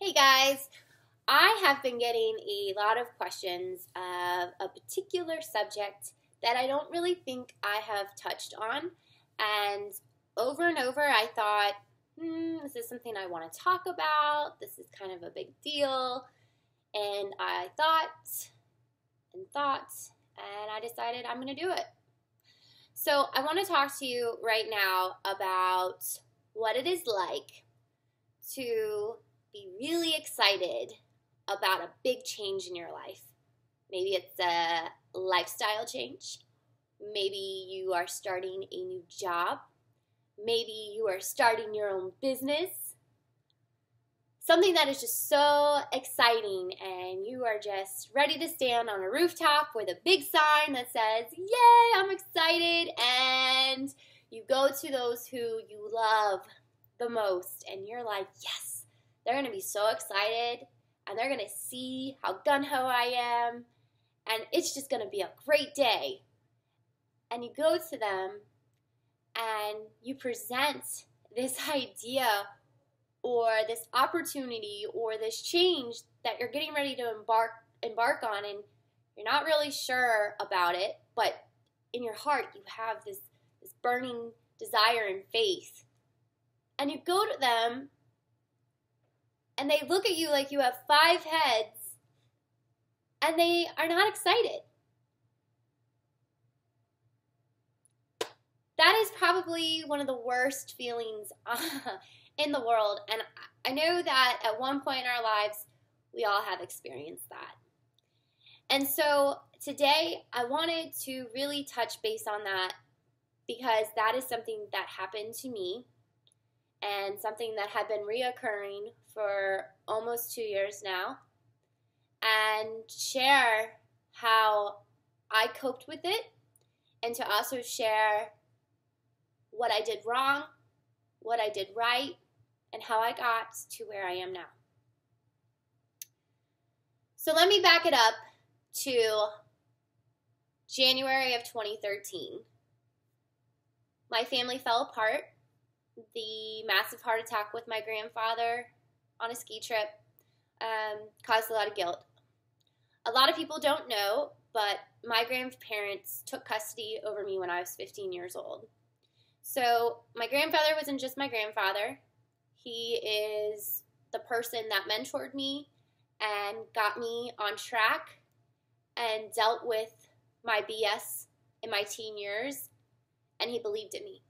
Hey guys, I have been getting a lot of questions of a particular subject that I don't really think I have touched on. And over I thought, this is something I want to talk about. This is kind of a big deal. And I thought, and I decided I'm going to do it. So I want to talk to you right now about what it is like to be really excited about a big change in your life. Maybe it's a lifestyle change. Maybe you are starting a new job. Maybe you are starting your own business. Something that is just so exciting and you are just ready to stand on a rooftop with a big sign that says, "Yay, I'm excited." And you go to those who you love the most and you're like, yes. They're going to be so excited, and they're going to see how gung-ho I am, and it's just going to be a great day. And you go to them, and you present this idea or this opportunity or this change that you're getting ready to embark on, and you're not really sure about it, but in your heart you have this burning desire and faith. And you go to them, and they look at you like you have 5 heads, and they are not excited. That is probably one of the worst feelings in the world, and I know that at one point in our lives, we all have experienced that. And so today, I wanted to really touch base on that because that is something that happened to me and something that had been reoccurring for almost 2 years now, and share how I coped with it, and to also share what I did wrong, what I did right, and how I got to where I am now. So let me back it up to January of 2013. My family fell apart. The massive heart attack with my grandfather on a ski trip caused a lot of guilt. A lot of people don't know, but my grandparents took custody over me when I was 15 years old. So my grandfather wasn't just my grandfather. He is the person that mentored me and got me on track and dealt with my BS in my teen years, and he believed in me.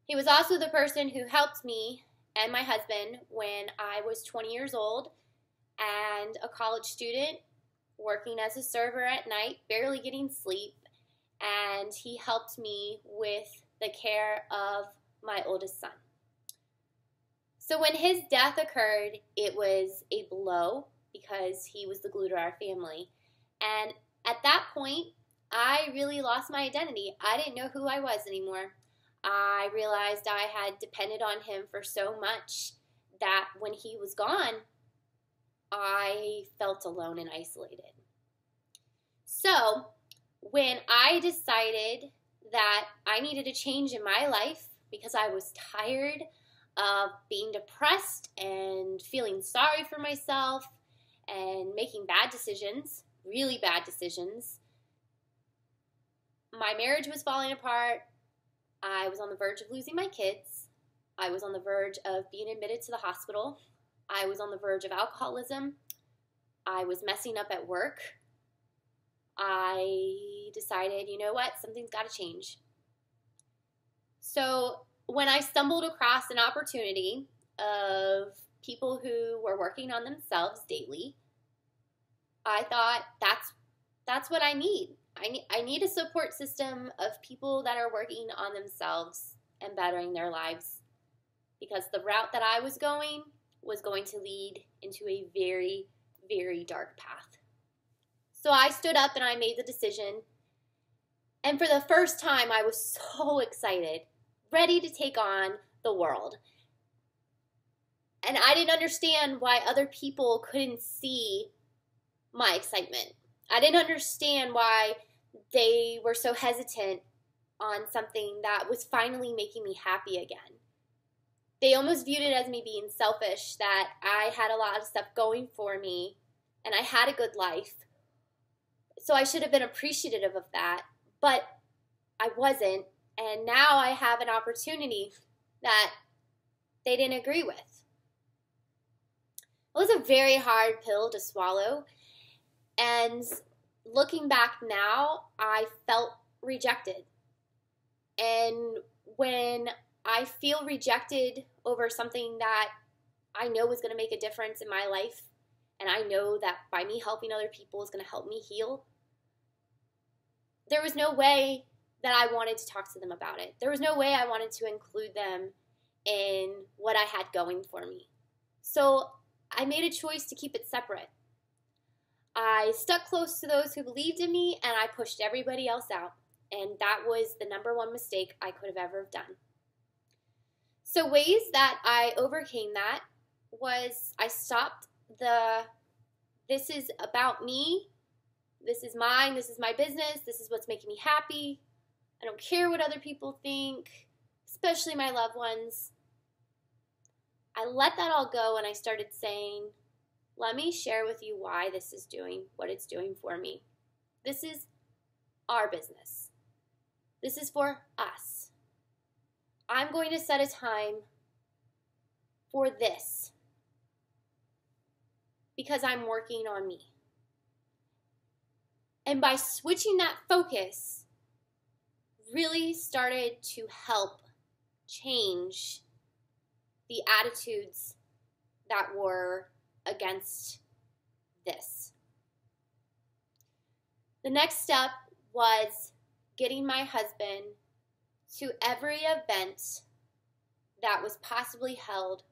He was also the person who helped me and my husband when I was 20 years old and a college student working as a server at night, barely getting sleep, and he helped me with the care of my oldest son. So when his death occurred, it was a blow because he was the glue to our family. And at that point, I really lost my identity. I didn't know who I was anymore. I realized I had depended on him for so much that when he was gone, I felt alone and isolated. So when I decided that I needed a change in my life because I was tired of being depressed and feeling sorry for myself and making bad decisions, really bad decisions, my marriage was falling apart. I was on the verge of losing my kids. I was on the verge of being admitted to the hospital. I was on the verge of alcoholism. I was messing up at work. I decided, you know what, something's got to change. So when I stumbled across an opportunity of people who were working on themselves daily, I thought that's what I need. I need a support system of people that are working on themselves and bettering their lives, because the route that I was going to lead into a very, very dark path. So I stood up and I made the decision, and for the first time I was so excited, ready to take on the world. And I didn't understand why other people couldn't see my excitement. I didn't understand why they were so hesitant on something that was finally making me happy again. They almost viewed it as me being selfish, that I had a lot of stuff going for me and I had a good life. So I should have been appreciative of that, but I wasn't. And now I have an opportunity that they didn't agree with. It was a very hard pill to swallow. And looking back now, I felt rejected. And when I feel rejected over something that I know is going to make a difference in my life, and I know that by me helping other people is going to help me heal, there was no way that I wanted to talk to them about it. There was no way I wanted to include them in what I had going for me. So I made a choice to keep it separate. I stuck close to those who believed in me, and I pushed everybody else out. And that was the number one mistake I could have ever done. So ways that I overcame that was I stopped this is about me, this is mine, this is my business, this is what's making me happy. I don't care what other people think, especially my loved ones. I let that all go and I started saying, let me share with you why this is doing what it's doing for me. This is our business. This is for us. I'm going to set a time for this because I'm working on me. And by switching that focus, really started to help change the attitudes that were against this. The next step was getting my husband to every event that was possibly held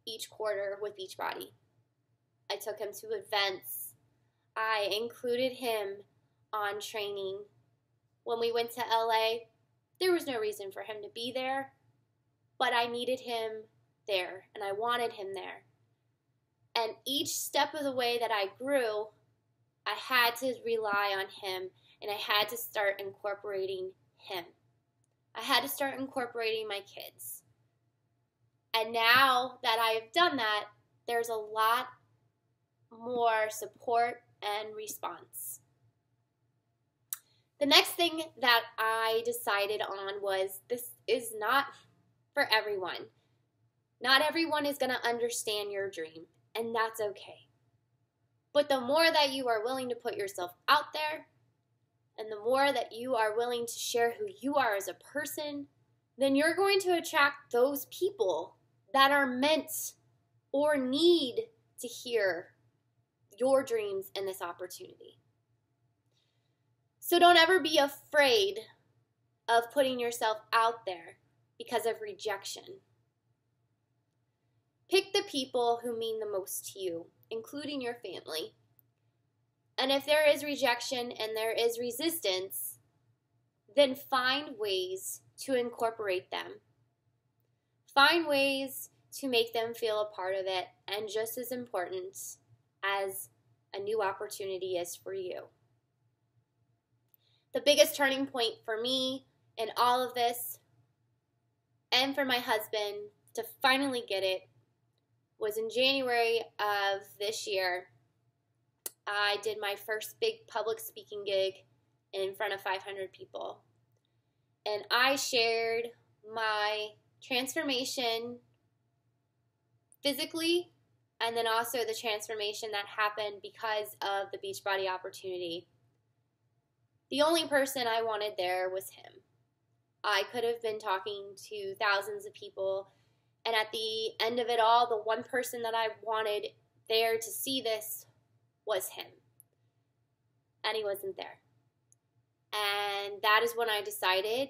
each quarter with Beachbody. I took him to events. I included him on training. When we went to LA, there was no reason for him to be there, but I needed him there and I wanted him there. And each step of the way that I grew, I had to rely on him and I had to start incorporating him. I had to start incorporating my kids. And now that I've done that, there's a lot more support and response. The next thing that I decided on was this is not for everyone. Not everyone is going to understand your dream, and that's okay. But the more that you are willing to put yourself out there, and the more that you are willing to share who you are as a person, then you're going to attract those people that are meant or need to hear your dreams and this opportunity. So don't ever be afraid of putting yourself out there because of rejection. Pick the people who mean the most to you, including your family. And if there is rejection and there is resistance, then find ways to incorporate them. Find ways to make them feel a part of it, and just as important as a new opportunity is for you. The biggest turning point for me in all of this, and for my husband to finally get it, was in January of this year. I did my first big public speaking gig in front of 500 people. And I shared my transformation physically, and then also the transformation that happened because of the Beachbody opportunity. The only person I wanted there was him. I could have been talking to thousands of people, and at the end of it all, the one person that I wanted there to see this was him. And he wasn't there. And that is when I decided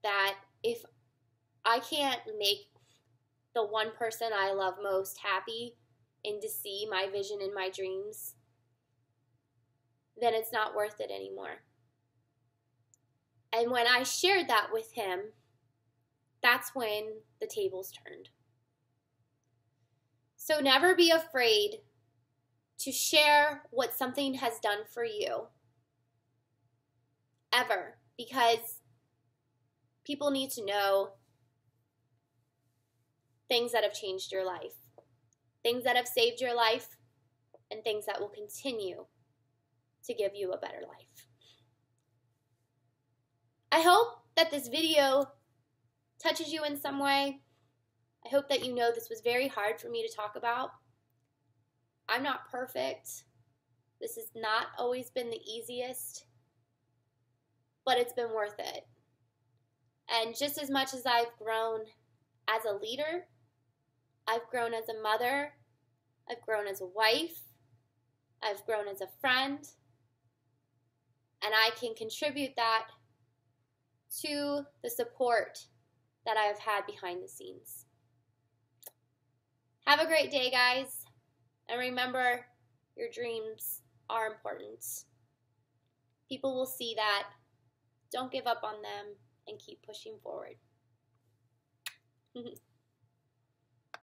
that if I can't make the one person I love most happy and to see my vision and my dreams, then it's not worth it anymore. And when I shared that with him, that's when the tables turned. So never be afraid to share what something has done for you. Ever. Because people need to know things that have changed your life, things that have saved your life, and things that will continue to give you a better life. I hope that this video touches you in some way. I hope that you know this was very hard for me to talk about. I'm not perfect. This has not always been the easiest, but it's been worth it. And just as much as I've grown as a leader, I've grown as a mother, I've grown as a wife, I've grown as a friend, and I can contribute that to the support that I have had behind the scenes. Have a great day, guys, and remember, your dreams are important. People will see that. Don't give up on them and keep pushing forward.